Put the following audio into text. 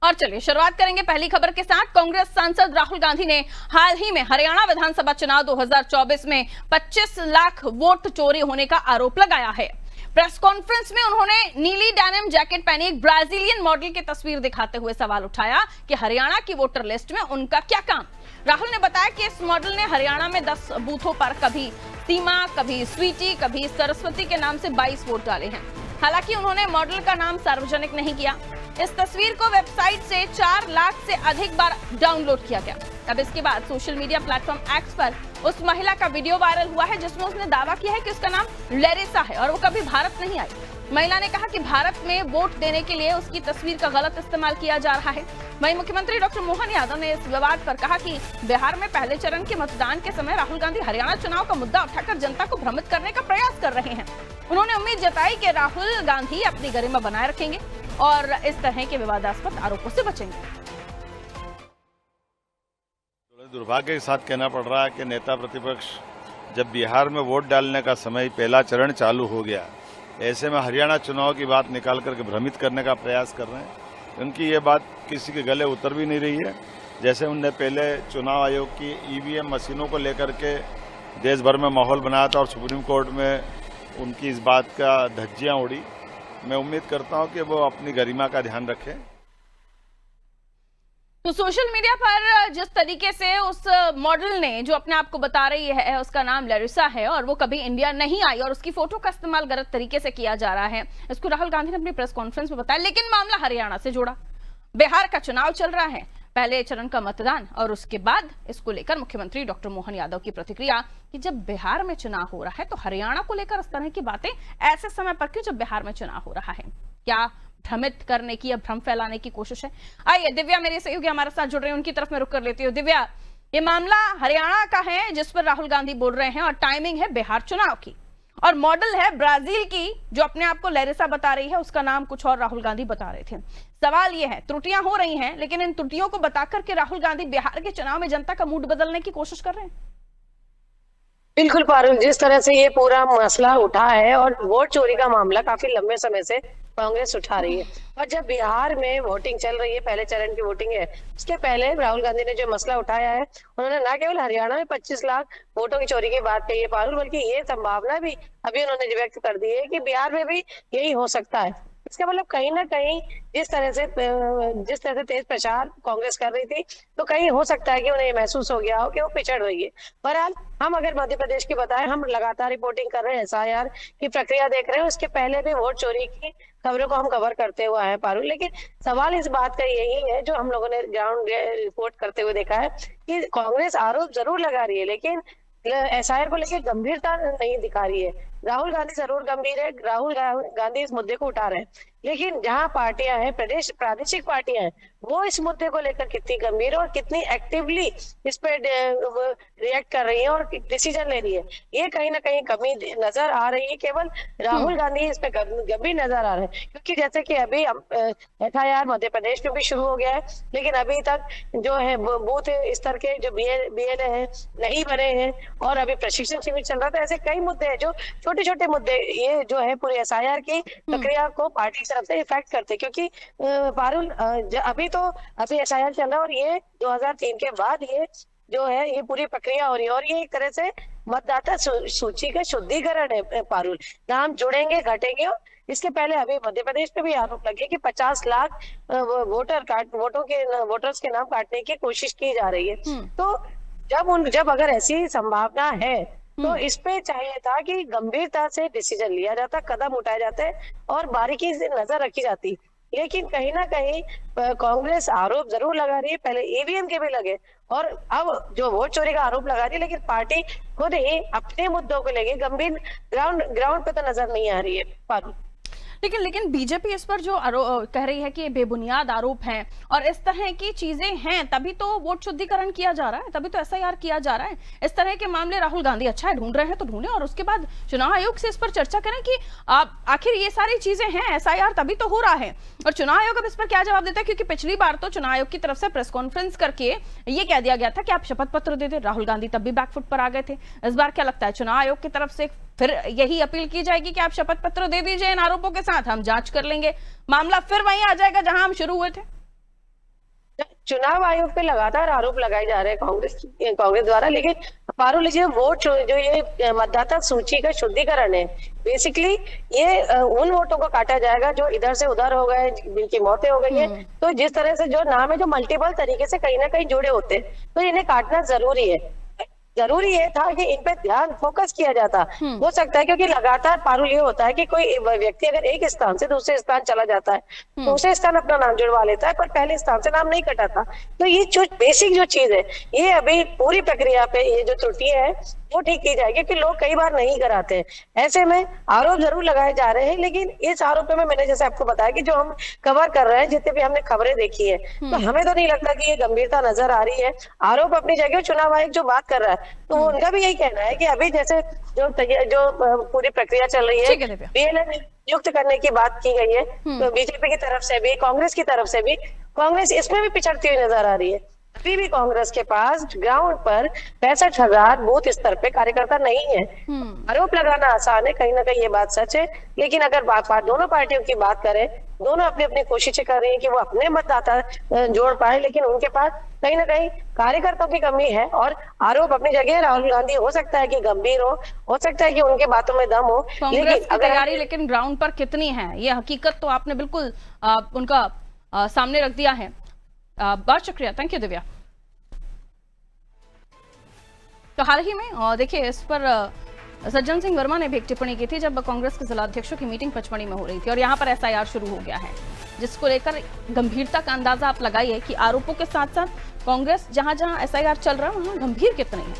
और चलिए शुरुआत करेंगे पहली खबर के साथ। कांग्रेस सांसद राहुल गांधी ने हाल ही में हरियाणा विधानसभा चुनाव 2024 में 25 लाख वोट चोरी होने का आरोप लगाया है। प्रेस कॉन्फ्रेंस में उन्होंने नीली डेनिम जैकेट पहनी एक ब्राजीलियन मॉडल की तस्वीर दिखाते हुए सवाल उठाया कि हरियाणा की वोटर लिस्ट में उनका क्या काम। राहुल ने बताया कि इस मॉडल ने हरियाणा में 10 बूथों पर कभी सीमा, कभी स्वीटी, कभी सरस्वती के नाम से 22 वोट डाले हैं। हालांकि उन्होंने मॉडल का नाम सार्वजनिक नहीं किया। इस तस्वीर को वेबसाइट से 4 लाख से अधिक बार डाउनलोड किया गया। अब इसके बाद सोशल मीडिया प्लेटफॉर्म एक्स पर उस महिला का वीडियो वायरल हुआ है जिसमें उसने दावा किया है कि उसका नाम लेरिसा है और वो कभी भारत नहीं आई। महिला ने कहा कि भारत में वोट देने के लिए उसकी तस्वीर का गलत इस्तेमाल किया जा रहा है। वहीं मुख्यमंत्री डॉक्टर मोहन यादव ने इस विवाद पर कहा कि बिहार में पहले चरण के मतदान के समय राहुल गांधी हरियाणा चुनाव का मुद्दा उठाकर जनता को भ्रमित करने का प्रयास कर रहे हैं। उन्होंने उम्मीद जताई कि राहुल गांधी अपनी गरिमा बनाए रखेंगे और इस तरह के विवादास्पद आरोपों से बचेंगे। दुर्भाग्य के साथ कहना पड़ रहा है कि नेता प्रतिपक्ष जब बिहार में वोट डालने का समय पहला चरण चालू हो गया, ऐसे में हरियाणा चुनाव की बात निकाल करके भ्रमित करने का प्रयास कर रहे हैं। उनकी ये बात किसी के गले उतर भी नहीं रही है। जैसे उनने पहले चुनाव आयोग की ईवीएम मशीनों को लेकर के देश भर में माहौल बनाया था और सुप्रीम कोर्ट में उनकी इस बात का धज्जियां उड़ी। मैं उम्मीद करता हूं कि वो अपनी गरिमा का ध्यान रखें। तो सोशल मीडिया पर जिस तरीके से उस मॉडल ने जो अपने आप को बता रही है उसका नाम लेरिसा है और वो कभी इंडिया नहीं आई और उसकी फोटो का इस्तेमाल गलत तरीके से किया जा रहा है, इसको राहुल गांधी ने अपनी प्रेस कॉन्फ्रेंस में बताया। लेकिन मामला हरियाणा से जोड़ा। बिहार का चुनाव चल रहा है, पहले चरण का मतदान और उसके बाद इसको लेकर मुख्यमंत्री डॉक्टर मोहन यादव की प्रतिक्रिया कि जब बिहार में चुनाव हो रहा है तो हरियाणा को लेकर इस तरह की बातें ऐसे समय पर क्यों जब बिहार में चुनाव हो रहा है? क्या भ्रमित करने की या भ्रम फैलाने की कोशिश है? आइए दिव्या मेरे सहयोगी हमारे साथ जुड़ रहे हैं, उनकी तरफ मैं रुक कर लेती हूँ। दिव्या, ये मामला हरियाणा का है जिस पर राहुल गांधी बोल रहे हैं और टाइमिंग है बिहार चुनाव की और मॉडल है ब्राजील की जो अपने आप को लेरिसा बता रही है, उसका नाम कुछ और राहुल गांधी बता रहे थे। सवाल ये है, त्रुटियां हो रही हैं लेकिन इन त्रुटियों को बताकर के राहुल गांधी बिहार के चुनाव में जनता का मूड बदलने की कोशिश कर रहे हैं। बिल्कुल पारुल, जिस तरह से ये पूरा मसला उठा है और वोट चोरी का मामला काफी लंबे समय से कांग्रेस उठा रही है और जब बिहार में वोटिंग चल रही है, पहले चरण की वोटिंग है, उसके पहले राहुल गांधी ने जो मसला उठाया है, उन्होंने न केवल हरियाणा में 25 लाख वोटों की चोरी की बात कही है पारुल, बल्कि ये संभावना भी अभी उन्होंने व्यक्त कर दी है कि बिहार में भी यही हो सकता है। इसका मतलब कहीं ना कहीं जिस तरह से तेज प्रचार कांग्रेस कर रही थी, तो कहीं हो सकता है कि उन्हें महसूस हो गया हो कि वो पिछड़ रही है। बहरहाल हम अगर मध्य प्रदेश की बताएं, हम लगातार रिपोर्टिंग कर रहे हैं, एसआईआर की प्रक्रिया देख रहे हैं, उसके पहले भी वोट चोरी की खबरों को हम कवर करते हुए आए पारुल। लेकिन सवाल इस बात का यही है जो हम लोगों ने ग्राउंड रिपोर्ट करते हुए देखा है कि कांग्रेस आरोप जरूर लगा रही है लेकिन एसआईआर को लेकर गंभीरता नहीं दिखा रही है। राहुल गांधी जरूर गंभीर है, राहुल गांधी इस मुद्दे को उठा रहे हैं, लेकिन जहां पार्टियां हैं, प्रादेशिक पार्टियां हैं, वो इस मुद्दे को लेकर कितनी गंभीर और कितनी एक्टिवली इस पे रिएक्ट कर रही है और डिसीजन ले रही है, ये कहीं ना कहीं कमी नजर आ रही है। केवल राहुल गांधी इस पे गंभीर नजर आ रहे हैं क्योंकि जैसे कि अभी एफआईआर मध्य प्रदेश में भी शुरू हो गया है, लेकिन अभी तक जो है बूथ स्तर के जो बीएलए हैं नहीं बने हैं और अभी प्रशिक्षण शिविर चल रहा था। ऐसे कई मुद्दे हैं जो छोटे छोटे मुद्दे, ये जो है पूरी एसआईआर की प्रक्रिया को पार्टी की तरफ से इफेक्ट करते, क्योंकि पारुल अभी एसआईआर चल रहा है और ये 2003 के बाद ये जो है ये पूरी प्रक्रिया हो रही है और ये एक तरह से मतदाता सूची का शुद्धिकरण है पारुल। नाम जुड़ेंगे घटेंगे और इसके पहले अभी मध्य प्रदेश में भी आरोप लगे कि 50 लाख वोटर्स के नाम काटने की कोशिश की जा रही है। तो जब अगर ऐसी संभावना है तो इस पे चाहिए था कि गंभीरता से डिसीजन लिया जाता, कदम उठाए जाते और बारीकी से नजर रखी जाती। लेकिन कहीं ना कहीं कांग्रेस आरोप जरूर लगा रही है, पहले ईवीएम के भी लगे और अब जो वोट चोरी का आरोप लगा रही है, लेकिन पार्टी खुद ही अपने मुद्दों को लेके गंभीर ग्राउंड पे तो नजर नहीं आ रही है पार्टी। लेकिन बीजेपी इस पर जो कह रही है कि बेबुनियाद आरोप हैं और इस तरह की चीजें हैं, तभी तो वोट शुद्धिकरण किया जा रहा है, तभी तो एसआईआर किया जा रहा है। इस तरह के मामले राहुल गांधी अच्छा है ढूंढ रहे हैं तो ढूंढें और उसके बाद चुनाव आयोग से इस पर चर्चा करें कि आखिर ये सारी चीजें हैं, एसआईआर तभी तो हो रहा है। और चुनाव आयोग अब इस पर क्या जवाब देता है, क्योंकि पिछली बार तो चुनाव आयोग की तरफ से प्रेस कॉन्फ्रेंस करके ये कह दिया गया था कि आप शपथ पत्र दे दे, राहुल गांधी तब भी बैकफुट पर आ गए थे। इस बार क्या लगता है चुनाव आयोग की तरफ से फिर यही अपील की जाएगी कि आप शपथ पत्र दे दीजिए इन आरोपों के साथ, हम जांच कर लेंगे, मामला फिर वहीं आ जाएगा जहां हम शुरू हुए थे? चुनाव आयोग पे लगातार आरोप लगाए जा रहे हैं कांग्रेस द्वारा, लेकिन पारुल जी, वोट जो ये मतदाता सूची का शुद्धिकरण है, बेसिकली ये उन वोटों को काटा जाएगा जो इधर से उधर हो गए, जिनकी मौतें हो गई है। तो जिस तरह से जो नाम है जो मल्टीपल तरीके से कहीं ना कहीं जुड़े होते हैं, तो इन्हें काटना जरूरी है। जरूरी ये था कि इन पे ध्यान फोकस किया जाता। हो सकता है क्योंकि लगातार पारुल ये होता है कि कोई व्यक्ति अगर एक स्थान से दूसरे स्थान चला जाता है, दूसरे स्थान अपना नाम जुड़वा लेता है, पर पहले स्थान से नाम नहीं कटा था। तो ये जो बेसिक जो चीज है, ये अभी पूरी प्रक्रिया पे ये जो त्रुटि है वो ठीक की जाएगी, क्योंकि लोग कई बार नहीं कराते हैं। ऐसे में आरोप जरूर लगाए जा रहे हैं, लेकिन इस आरोप में मैंने जैसे आपको बताया कि जो हम कवर कर रहे हैं, जितने भी हमने खबरें देखी है, तो हमें तो नहीं लगता कि ये गंभीरता नजर आ रही है। आरोप अपनी जगह, चुनाव आयोग जो बात कर रहा है, तो वो उनका भी यही कहना है कि अभी जैसे जो पूरी प्रक्रिया चल रही है, बीएलए नियुक्त करने की बात की गई है, तो बीजेपी की तरफ से भी, कांग्रेस की तरफ से भी, कांग्रेस इसमें भी पिछड़ती हुई नजर आ रही है। अभी भी कांग्रेस के पास ग्राउंड पर 65,000 बूथ स्तर पे कार्यकर्ता नहीं है। आरोप लगाना आसान है, कहीं ना कहीं ये बात सच है, लेकिन अगर दोनों पार्टियों की बात करें, दोनों अपनी अपनी कोशिशें कर रही है कि वो अपने मतदाता जोड़ पाए, लेकिन उनके पास कहीं ना कहीं कार्यकर्ताओं की कमी है। और आरोप अपनी जगह, राहुल गांधी हो सकता है कि गंभीर हो सकता है कि उनके बातों में दम हो, कांग्रेस की तैयारी लेकिन ग्राउंड पर कितनी है, ये हकीकत तो आपने बिल्कुल उनका सामने रख दिया है। बहुत शुक्रिया, थैंक यू दिव्या। तो हाल ही में देखिए, इस पर सज्जन सिंह वर्मा ने भी एक टिप्पणी की थी जब कांग्रेस के जिला अध्यक्षों की मीटिंग पचमढ़ी में हो रही थी, और यहाँ पर एसआईआर शुरू हो गया है, जिसको लेकर गंभीरता का अंदाजा आप लगाइए कि आरोपों के साथ साथ कांग्रेस जहां जहां एसआईआर चल रहा है वहां गंभीर कितने हैं।